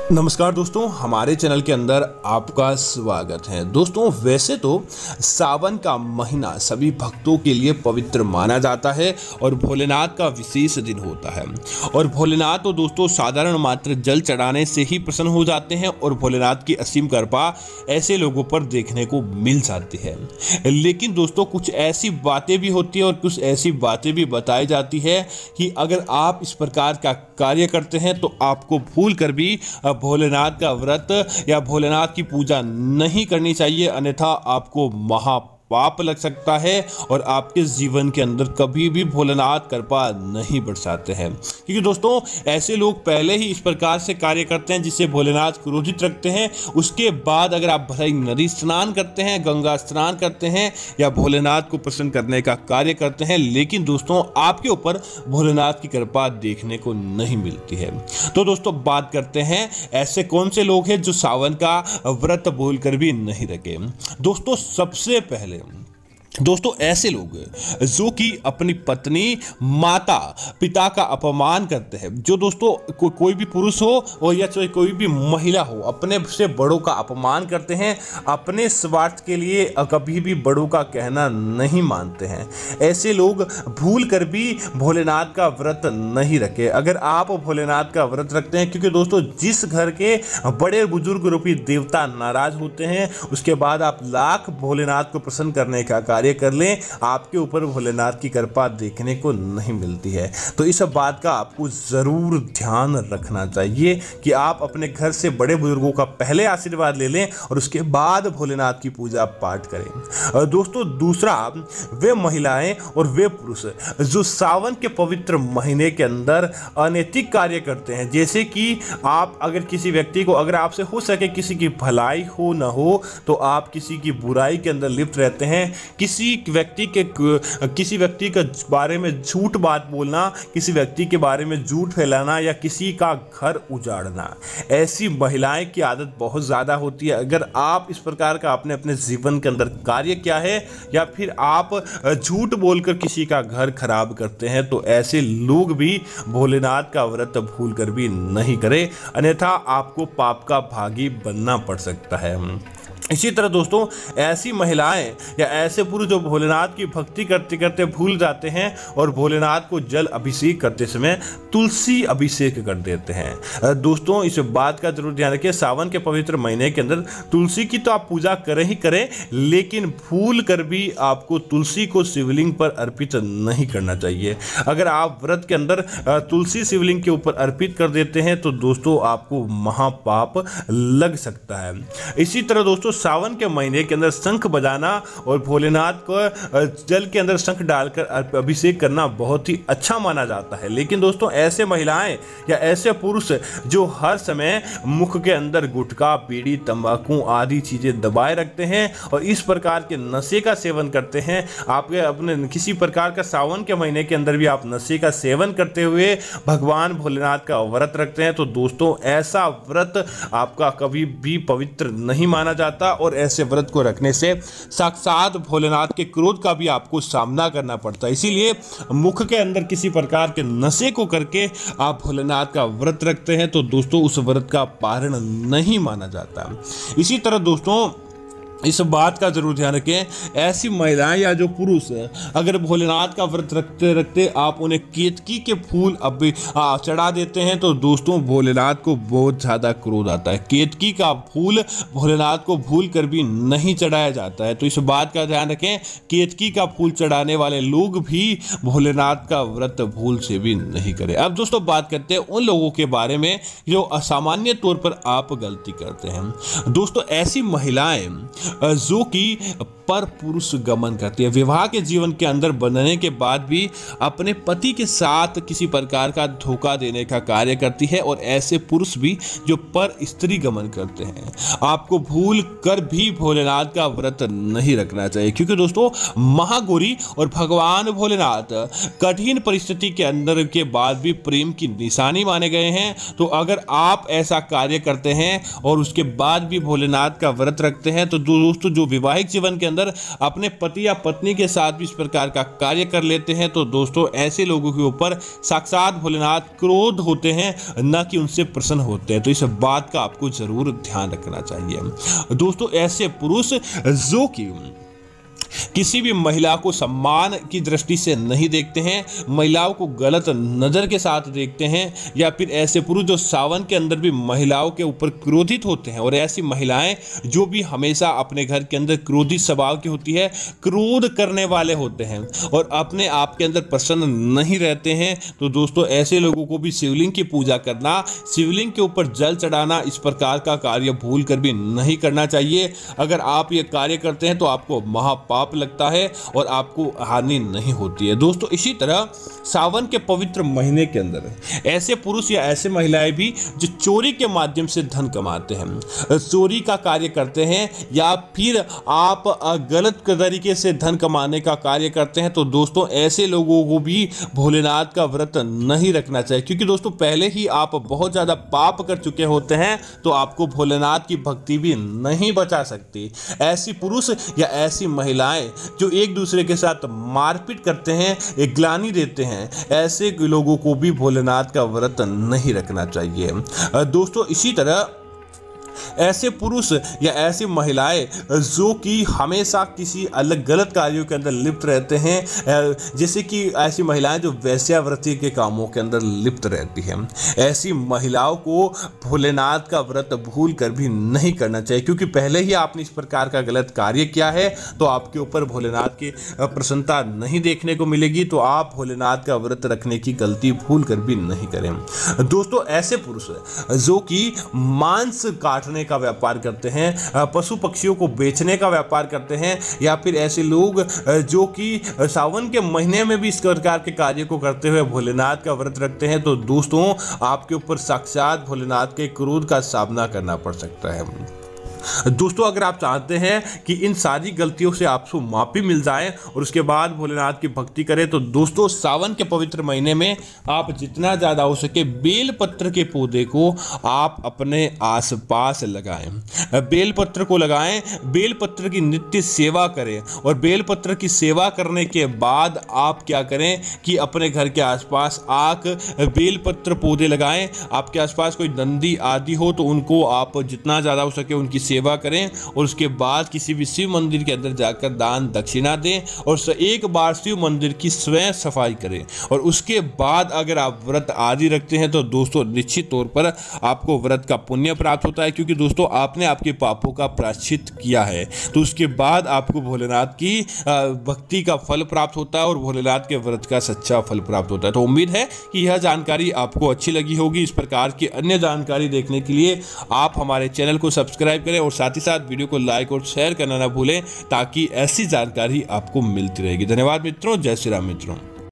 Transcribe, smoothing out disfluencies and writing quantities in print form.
नमस्कार दोस्तों, हमारे चैनल के अंदर आपका स्वागत है। दोस्तों, वैसे तो सावन का महीना सभी भक्तों के लिए पवित्र माना जाता है और भोलेनाथ का विशेष दिन होता है। और भोलेनाथ तो दोस्तों साधारण मात्र जल चढ़ाने से ही प्रसन्न हो जाते हैं और भोलेनाथ की असीम कृपा ऐसे लोगों पर देखने को मिल जाती है। लेकिन दोस्तों, कुछ ऐसी बातें भी होती है और कुछ ऐसी बातें भी बताई जाती है कि अगर आप इस प्रकार का कार्य करते हैं तो आपको भूल कर भी भोलेनाथ का व्रत या भोलेनाथ की पूजा नहीं करनी चाहिए, अन्यथा आपको महापाप लग सकता है और आपके जीवन के अंदर कभी भी भोलेनाथ कृपा नहीं बरसाते हैं। क्योंकि दोस्तों, ऐसे लोग पहले ही इस प्रकार से कार्य करते हैं जिससे भोलेनाथ क्रोधित रखते हैं। उसके बाद अगर आप भलाई नदी स्नान करते हैं, गंगा स्नान करते हैं या भोलेनाथ को प्रसन्न करने का कार्य करते हैं, लेकिन दोस्तों आपके ऊपर भोलेनाथ की कृपा देखने को नहीं मिलती है। तो दोस्तों, बात करते हैं ऐसे कौन से लोग हैं जो सावन का व्रत भूलकर भी नहीं रखे। दोस्तों, सबसे पहले दोस्तों ऐसे लोग जो कि अपनी पत्नी, माता, पिता का अपमान करते हैं। जो दोस्तों कोई भी पुरुष हो और या चाहे कोई भी महिला हो, अपने से बड़ों का अपमान करते हैं, अपने स्वार्थ के लिए कभी भी बड़ों का कहना नहीं मानते हैं। ऐसे लोग भूल कर भी भोलेनाथ का व्रत नहीं रखे। अगर आप भोलेनाथ का व्रत रखते हैं, क्योंकि दोस्तों जिस घर के बड़े बुजुर्ग रूपी देवता नाराज होते हैं, उसके बाद आप लाख भोलेनाथ को प्रसन्न करने का कार्य कर लें, आपके ऊपर भोलेनाथ की कृपा देखने को नहीं मिलती है। तो इस बात का आपको जरूर ध्यान रखना चाहिए कि आप अपने घर से बड़े बुजुर्गों का पहले आशीर्वाद ले लें और उसके बाद भोलेनाथ की पूजा पाठ करें। और दोस्तों, दूसरा, वे महिलाएं और वे पुरुष जो सावन के पवित्र महीने के अंदर अनैतिक कार्य करते हैं, जैसे कि आप अगर किसी व्यक्ति को, अगर आपसे हो सके किसी की भलाई हो ना हो, तो आप किसी की बुराई के अंदर लिप्त रहते हैं। किसी व्यक्ति के बारे में झूठ बात बोलना, किसी व्यक्ति के बारे में झूठ फैलाना या किसी का घर उजाड़ना, ऐसी महिलाएं की आदत बहुत ज़्यादा होती है। अगर आप इस प्रकार का आपने अपने जीवन के अंदर कार्य किया है या फिर आप झूठ बोलकर किसी का घर खराब करते हैं, तो ऐसे लोग भी भोलेनाथ का व्रत भूल कर भी नहीं करें, अन्यथा आपको पाप का भागी बनना पड़ सकता है। इसी तरह दोस्तों, ऐसी महिलाएं या ऐसे पुरुष जो भोलेनाथ की भक्ति करते करते भूल जाते हैं और भोलेनाथ को जल अभिषेक करते समय तुलसी अभिषेक कर देते हैं। दोस्तों, इस बात का जरूर ध्यान रखिए, सावन के पवित्र महीने के अंदर तुलसी की तो आप पूजा करें ही करें, लेकिन भूल कर भी आपको तुलसी को शिवलिंग पर अर्पित नहीं करना चाहिए। अगर आप व्रत के अंदर तुलसी शिवलिंग के ऊपर अर्पित कर देते हैं तो दोस्तों आपको महापाप लग सकता है। इसी तरह दोस्तों, सावन के महीने के अंदर शंख बजाना और भोलेनाथ को जल के अंदर शंख डालकर अभिषेक करना बहुत ही अच्छा माना जाता है। लेकिन दोस्तों, ऐसे महिलाएं या ऐसे पुरुष जो हर समय मुख के अंदर गुटखा, बीड़ी, तंबाकू आदि चीजें दबाए रखते हैं और इस प्रकार के नशे का सेवन करते हैं, आपके अपने किसी प्रकार का सावन के महीने के अंदर भी आप नशे का सेवन करते हुए भगवान भोलेनाथ का व्रत रखते हैं, तो दोस्तों ऐसा व्रत आपका कभी भी पवित्र नहीं माना जाता और ऐसे व्रत को रखने से साक्षात भोलेनाथ के क्रोध का भी आपको सामना करना पड़ता है। इसीलिए मुख के अंदर किसी प्रकार के नशे को करके आप भोलेनाथ का व्रत रखते हैं तो दोस्तों उस व्रत का पारण नहीं माना जाता। इसी तरह दोस्तों, इस बात का जरूर ध्यान रखें, ऐसी महिलाएं या जो पुरुष अगर भोलेनाथ का व्रत रखते रखते आप उन्हें केतकी के फूल चढ़ा देते हैं तो दोस्तों भोलेनाथ को बहुत ज़्यादा क्रोध आता है। केतकी का फूल भोलेनाथ को भूल कर भी नहीं चढ़ाया जाता है, तो इस बात का ध्यान रखें, केतकी का फूल चढ़ाने वाले लोग भी भोलेनाथ का व्रत भूल से भी नहीं करें। अब दोस्तों, बात करते हैं उन लोगों के बारे में जो असामान्य तौर पर आप गलती करते हैं। दोस्तों, ऐसी महिलाएं जो कि पर पुरुष गमन करती है, विवाह के जीवन के अंदर बनने के बाद भी अपने पति के साथ किसी प्रकार का धोखा देने का कार्य करती है, और ऐसे पुरुष भी जो पर स्त्री गमन करते हैं, आपको भूल कर भी भोलेनाथ का व्रत नहीं रखना चाहिए। क्योंकि दोस्तों, महागौरी और भगवान भोलेनाथ कठिन परिस्थिति के अंदर के बाद भी प्रेम की निशानी माने गए हैं। तो अगर आप ऐसा कार्य करते हैं और उसके बाद भी भोलेनाथ का व्रत रखते हैं तो दोस्तों जो वैवाहिक जीवन के अंदर अपने पति या पत्नी के साथ भी इस प्रकार का कार्य कर लेते हैं तो दोस्तों ऐसे लोगों के ऊपर साक्षात भोलेनाथ क्रोध होते हैं, न कि उनसे प्रसन्न होते हैं। तो इस बात का आपको जरूर ध्यान रखना चाहिए। दोस्तों ऐसे पुरुष जो कि किसी भी महिला को सम्मान की दृष्टि से नहीं देखते हैं, महिलाओं को गलत नज़र के साथ देखते हैं, या फिर ऐसे पुरुष जो सावन के अंदर भी महिलाओं के ऊपर क्रोधित होते हैं, और ऐसी महिलाएं जो भी हमेशा अपने घर के अंदर क्रोधित स्वभाव की होती है, क्रोध करने वाले होते हैं और अपने आप के अंदर प्रसन्न नहीं रहते हैं, तो दोस्तों ऐसे लोगों को भी शिवलिंग की पूजा करना, शिवलिंग के ऊपर जल चढ़ाना, इस प्रकार का कार्य भूल कर भी नहीं करना चाहिए। अगर आप ये कार्य करते हैं तो आपको महापाप लगता है और आपको हानि नहीं होती है। दोस्तों इसी तरह सावन के पवित्र महीने के अंदर ऐसे पुरुष या ऐसे महिलाएं भी जो चोरी के माध्यम से धन कमाते हैं, चोरी का कार्य करते हैं, या फिर आप गलत तरीके से धन कमाने का कार्य करते हैं, तो दोस्तों ऐसे लोगों को भी भोलेनाथ का व्रत नहीं रखना चाहिए, क्योंकि दोस्तों पहले ही आप बहुत ज़्यादा पाप कर चुके होते हैं, तो आपको भोलेनाथ की भक्ति भी नहीं बचा सकती। ऐसी पुरुष या ऐसी महिलाएं जो एक दूसरे के साथ मारपीट करते हैं, एक ग्लानि देते हैं, ऐसे लोगों को भी भोलेनाथ का व्रत नहीं रखना चाहिए। दोस्तों इसी तरह ऐसे पुरुष या ऐसी महिलाएं जो कि हमेशा किसी अलग गलत कार्यों के अंदर लिप्त रहते हैं, जैसे कि ऐसी महिलाएं जो वेश्यावृत्ति के कामों के अंदर लिप्त रहती हैं, ऐसी महिलाओं को भोलेनाथ का व्रत भूल कर भी नहीं करना चाहिए, क्योंकि पहले ही आपने इस प्रकार का गलत कार्य किया है तो आपके ऊपर भोलेनाथ की प्रसन्नता नहीं देखने को मिलेगी, तो आप भोलेनाथ का व्रत रखने की गलती भूल कर भी नहीं करें। दोस्तों ऐसे पुरुष जो कि मांस काटने का व्यापार करते हैं, पशु पक्षियों को बेचने का व्यापार करते हैं, या फिर ऐसे लोग जो कि सावन के महीने में भी इस प्रकार के कार्य को करते हुए भोलेनाथ का व्रत रखते हैं, तो दोस्तों आपके ऊपर साक्षात भोलेनाथ के क्रोध का सामना करना पड़ सकता है। दोस्तों अगर आप चाहते हैं कि इन सारी गलतियों से आपको माफी मिल जाए और उसके बाद भोलेनाथ की भक्ति करें, तो दोस्तों सावन के पवित्र महीने में आप जितना ज़्यादा हो सके बेल पत्र के पौधे को आप अपने आसपास लगाएं, बेल पत्र को लगाएं, बेल पत्र की नित्य सेवा करें, और बेल पत्र की सेवा करने के बाद आप क्या करें कि अपने घर के आसपास आक बेल पत्र पौधे लगाएं। आपके आसपास कोई नंदी आदि हो तो उनको आप जितना ज़्यादा हो सके उनकी सेवा करें, और उसके बाद किसी भी शिव मंदिर के अंदर जाकर दान दक्षिणा दें, और एक बार शिव मंदिर की स्वयं सफाई करें, और उसके बाद अगर आप व्रत आदि रखते हैं तो दोस्तों निश्चित तौर पर आपको व्रत का पुण्य प्राप्त होता है, क्योंकि दोस्तों आपने आपके पापों का प्रायश्चित किया है, तो उसके बाद आपको भोलेनाथ की भक्ति का फल प्राप्त होता है और भोलेनाथ के व्रत का सच्चा फल प्राप्त होता है। तो उम्मीद है कि यह जानकारी आपको अच्छी लगी होगी। इस प्रकार की अन्य जानकारी देखने के लिए आप हमारे चैनल को सब्सक्राइब करें और साथ ही साथ वीडियो को लाइक और शेयर करना ना भूलें, ताकि ऐसी जानकारी आपको मिलती रहेगी। धन्यवाद मित्रों, जय श्री राम मित्रों।